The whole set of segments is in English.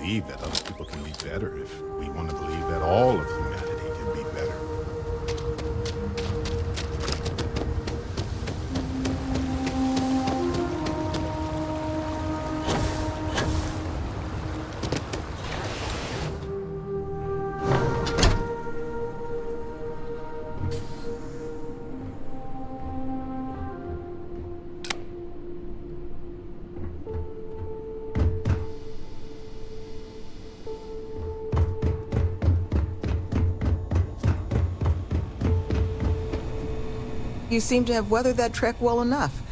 believe that other people can be better, if we want to believe that all of humanity can be better. You seem to have weathered that trek well enough.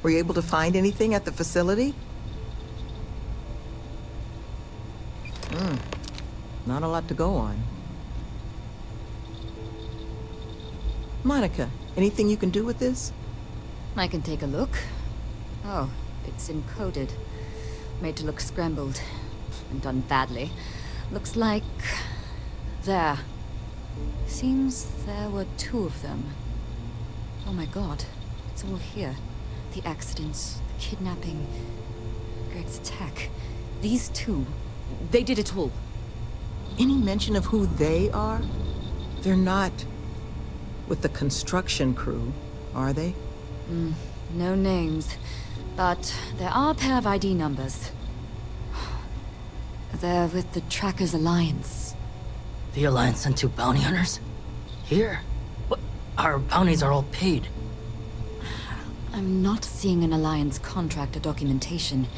Were you able to find anything at the facility? Not a lot to go on. Monica, anything you can do with this? I can take a look. Oh, it's encoded. Made to look scrambled. And done badly. Looks like... there. Seems there were two of them. Oh my god, it's all here. The accidents, the kidnapping, Greg's attack. These two, they did it all. Any mention of who they are? They're not with the construction crew, are they? No names, but there are a pair of ID numbers. They're with the Trackers Alliance. The Alliance sent two bounty hunters? Here? What? Our bounties are all paid. I'm not seeing an Alliance contract or documentation.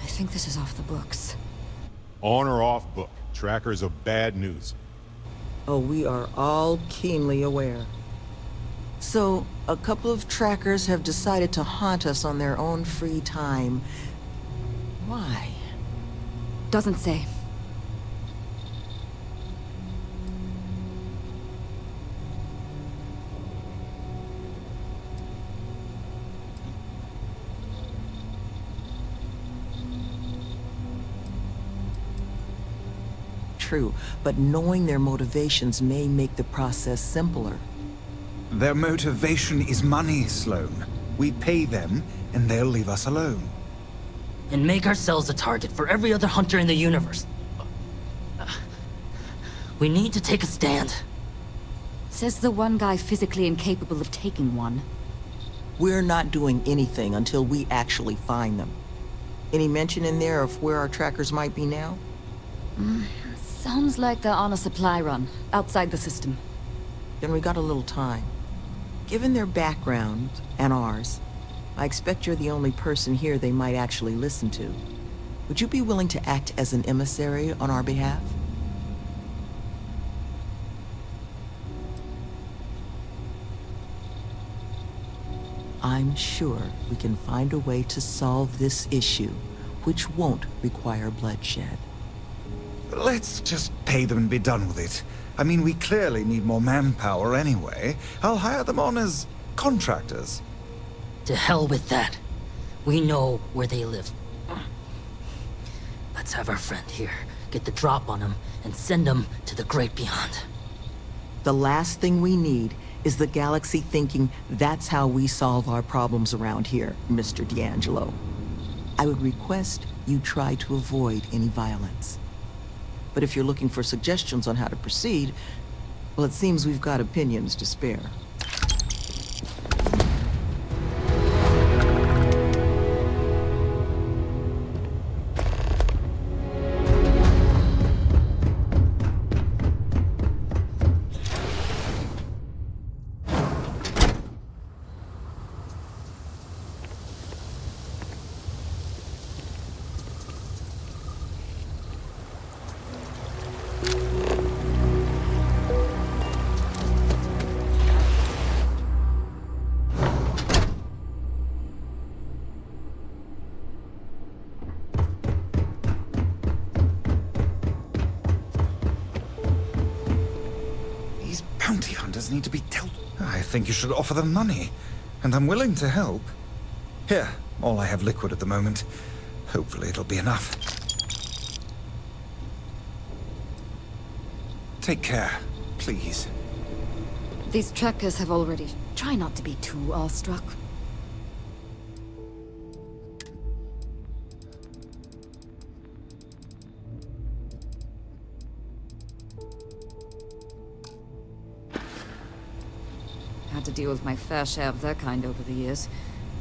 I think this is off the books. On or off book, trackers are bad news. Oh, we are all keenly aware. So, a couple of trackers have decided to haunt us on their own free time. Why? Doesn't say. True, but knowing their motivations may make the process simpler. Their motivation is money, Sloan. We pay them, and they'll leave us alone. And make ourselves a target for every other hunter in the universe. We need to take a stand. Says the one guy physically incapable of taking one. We're not doing anything until we actually find them. Any mention in there of where our trackers might be now? Sounds like they're on a supply run, outside the system. Then we got a little time. Given their background, and ours, I expect you're the only person here they might actually listen to. Would you be willing to act as an emissary on our behalf? I'm sure we can find a way to solve this issue, which won't require bloodshed. Let's just pay them and be done with it. I mean, we clearly need more manpower anyway. I'll hire them on as contractors. To hell with that. We know where they live. Let's have our friend here get the drop on them and send them to the great beyond. The last thing we need is the galaxy thinking that's how we solve our problems around here, Mr. D'Angelo. I would request you try to avoid any violence. But if you're looking for suggestions on how to proceed, well, it seems we've got opinions to spare. Bounty hunters need to be dealt. I think you should offer them money, and I'm willing to help. Here, all I have liquid at the moment. Hopefully it'll be enough. Take care, please. These trackers have already... Try not to be too awestruck. to deal with my fair share of their kind over the years.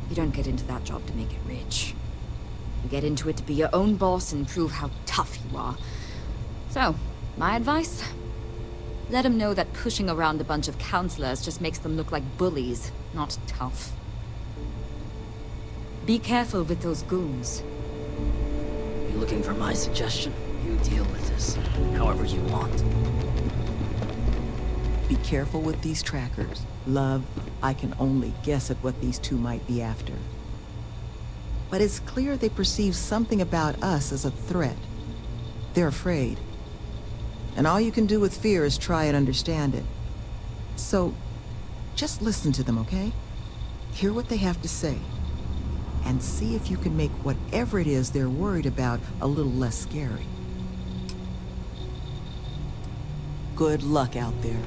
You don't get into that job to make it rich. You get into it to be your own boss and prove how tough you are. So, my advice? Let them know that pushing around a bunch of counselors just makes them look like bullies, not tough. Be careful with those goons. You looking for my suggestion? You deal with this however you want. Be careful with these trackers. Love, I can only guess at what these two might be after. But it's clear they perceive something about us as a threat. They're afraid. And all you can do with fear is try and understand it. So, just listen to them, okay? Hear what they have to say. And see if you can make whatever it is they're worried about a little less scary. Good luck out there.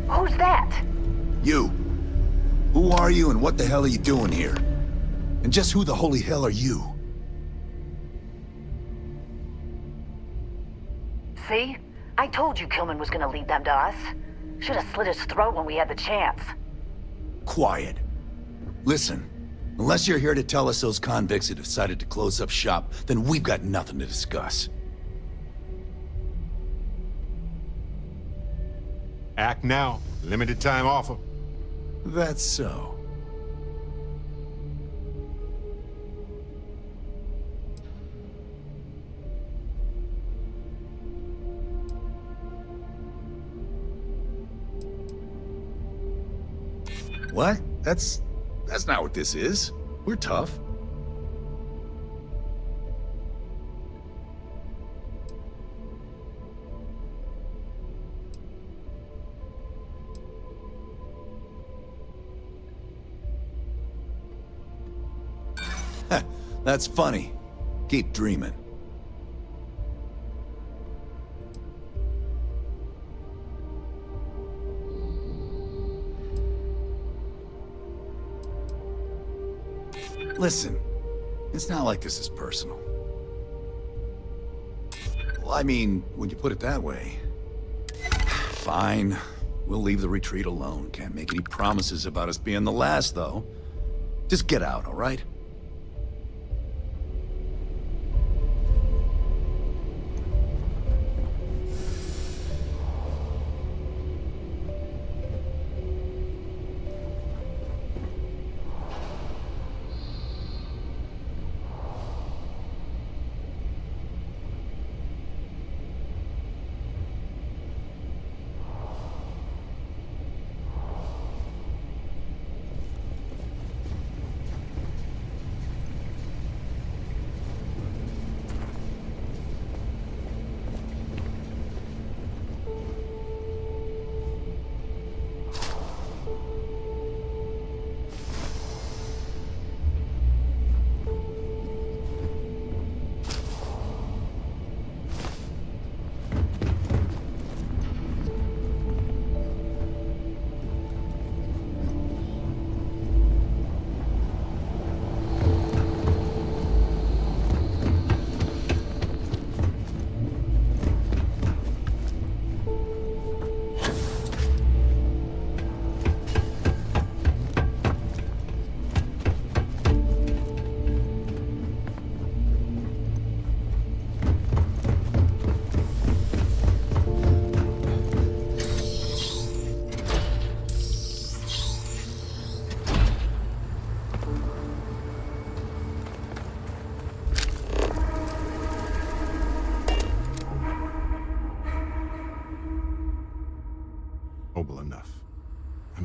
Who's that? You. Who are you and what the hell are you doing here? And just who the holy hell are you? See? I told you Kilman was gonna lead them to us. Should have slit his throat when we had the chance. Quiet. Listen, unless you're here to tell us those convicts have decided to close up shop, then we've got nothing to discuss. Act now. Limited time offer. That's so. What? That's not what this is. We're tough. That's funny. Keep dreaming. Listen, it's not like this is personal. Well, I mean, when you put it that way. Fine. We'll leave the retreat alone. Can't make any promises about us being the last, though. Just get out, all right?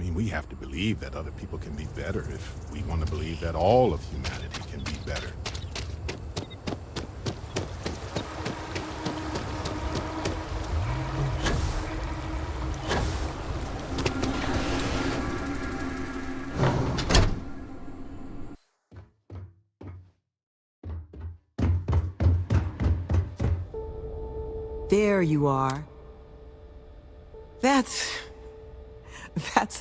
mean, we have to believe that other people can be better if we want to believe that all of humanity can be better. There you are. That's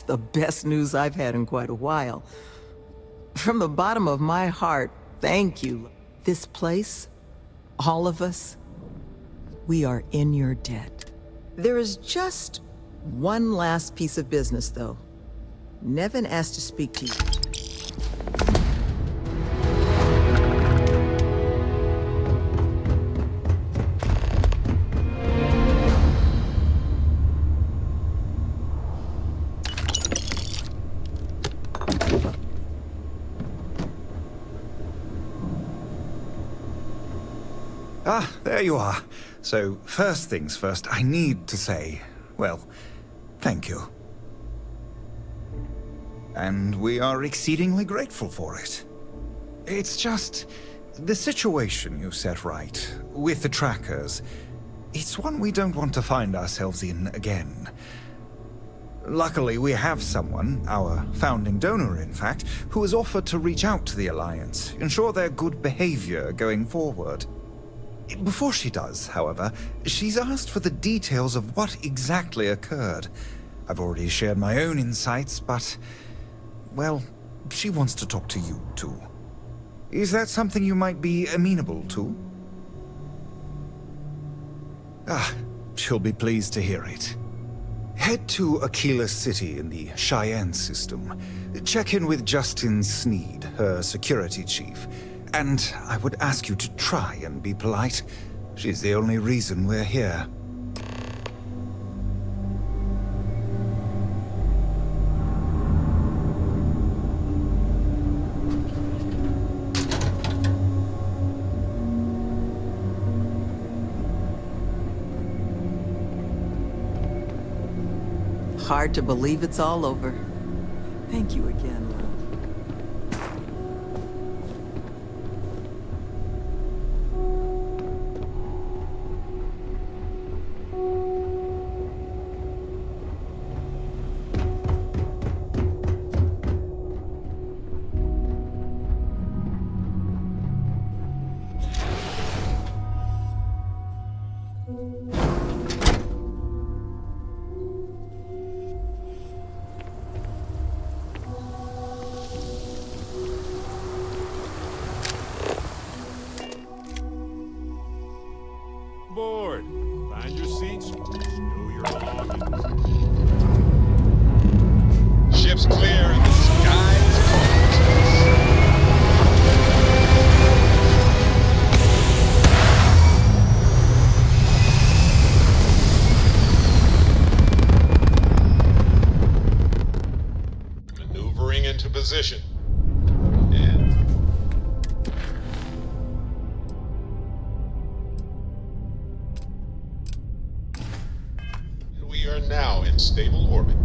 the best news I've had in quite a while. From the bottom of my heart, thank you. This place, all of us, we are in your debt. There is just one last piece of business, though. Nevin asked to speak to you. Ah, there you are. So, first things first, I need to say, well, thank you. And we are exceedingly grateful for it. It's just, the situation you set right, with the trackers, it's one we don't want to find ourselves in again. Luckily, we have someone, our founding donor in fact, who has offered to reach out to the Alliance, ensure their good behavior going forward. Before she does, however, she's asked for the details of what exactly occurred. I've already shared my own insights, but, well, she wants to talk to you, too. Is that something you might be amenable to? Ah, she'll be pleased to hear it. Head to Aquila City in the Cheyenne system. Check in with Justin Sneed, her security chief. And I would ask you to try and be polite. She's the only reason we're here. Hard to believe it's all over. Thank you again, love. Board. Find your seats. Stow your belongings. Ship's clear and the sky is closed. Maneuvering into position. And we are now in stable orbit.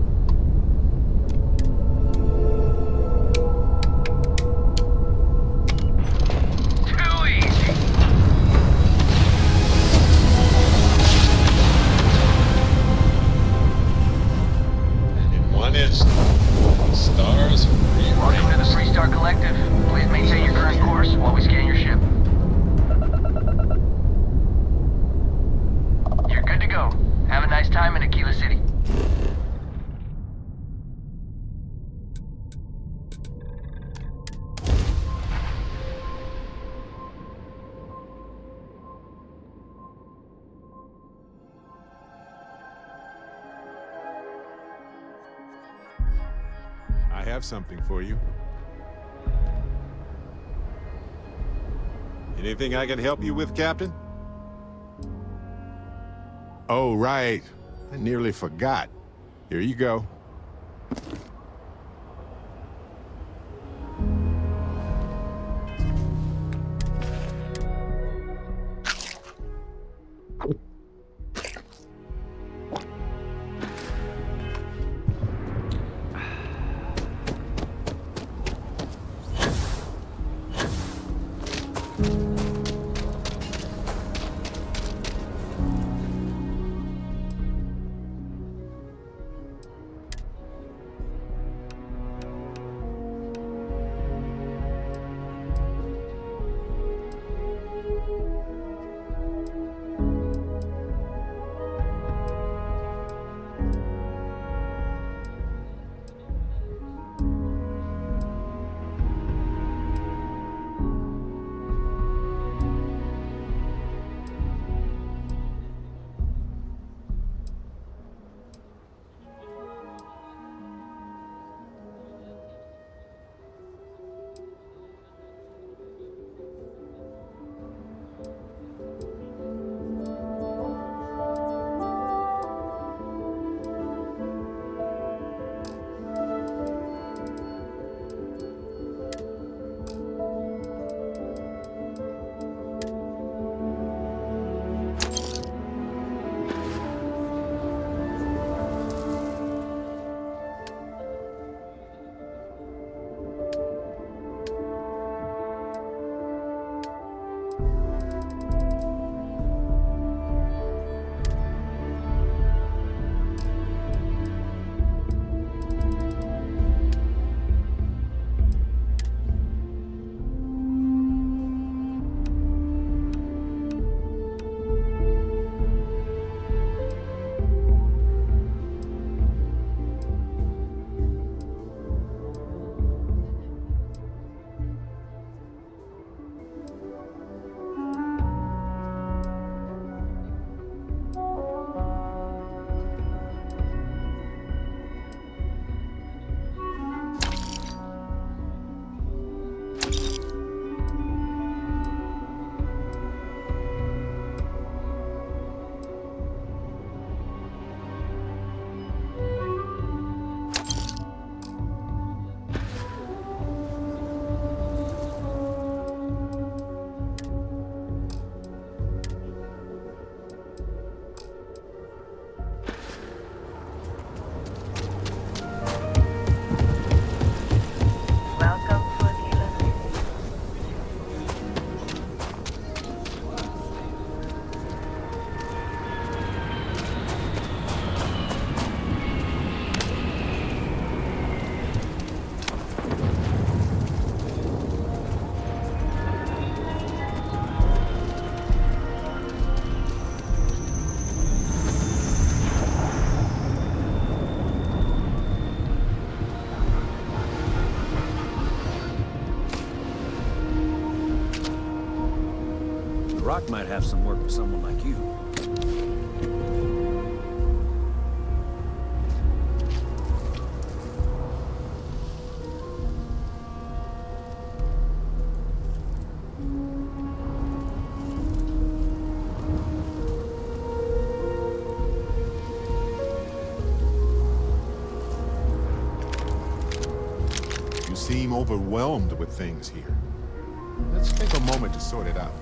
Too easy. And in one instant, the stars Welcome to the Freestar Collective. Please maintain your current course while we scan your ship. You're good to go. Have a nice time in Aquila City. I have something for you. Anything I can help you with, Captain? Oh, right. I nearly forgot. Here you go. Rock might have some work for someone like you. You seem overwhelmed with things here. Let's take a moment to sort it out.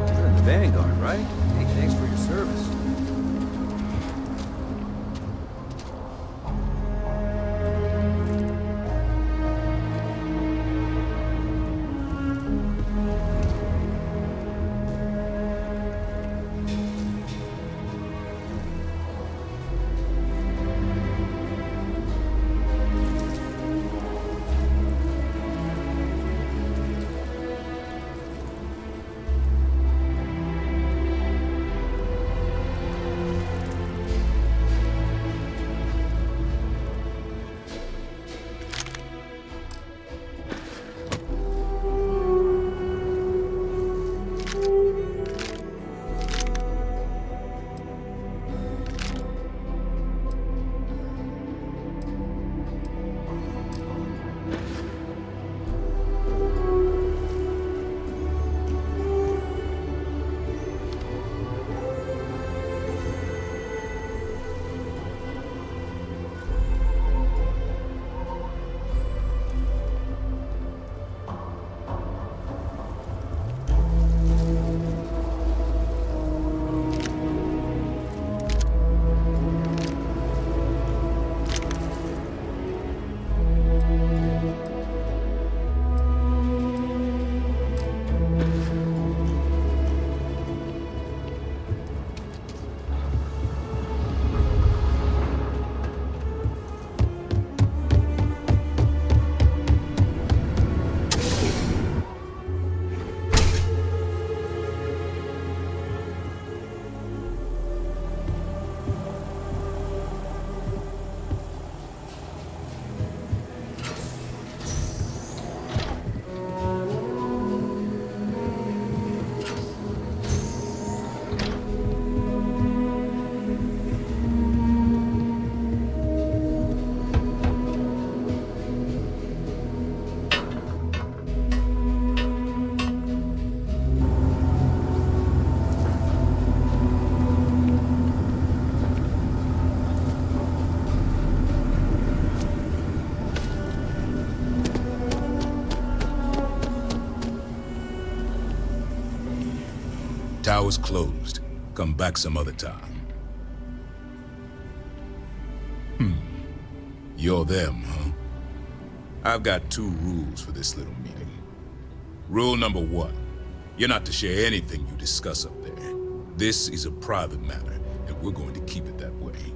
You're in the Vanguard, right? Hey, thanks for your service. Tower's closed. Come back some other time. You're them, huh? I've got 2 rules for this little meeting. Rule number 1, you're not to share anything you discuss up there. This is a private matter, and we're going to keep it that way.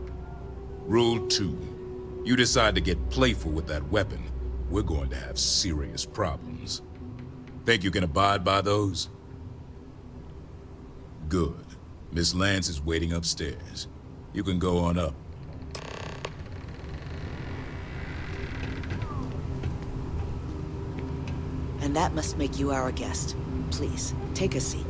Rule 2, you decide to get playful with that weapon, we're going to have serious problems. Think you can abide by those? Good. Miss Lance is waiting upstairs. You can go on up. And that must make you our guest. Please, take a seat.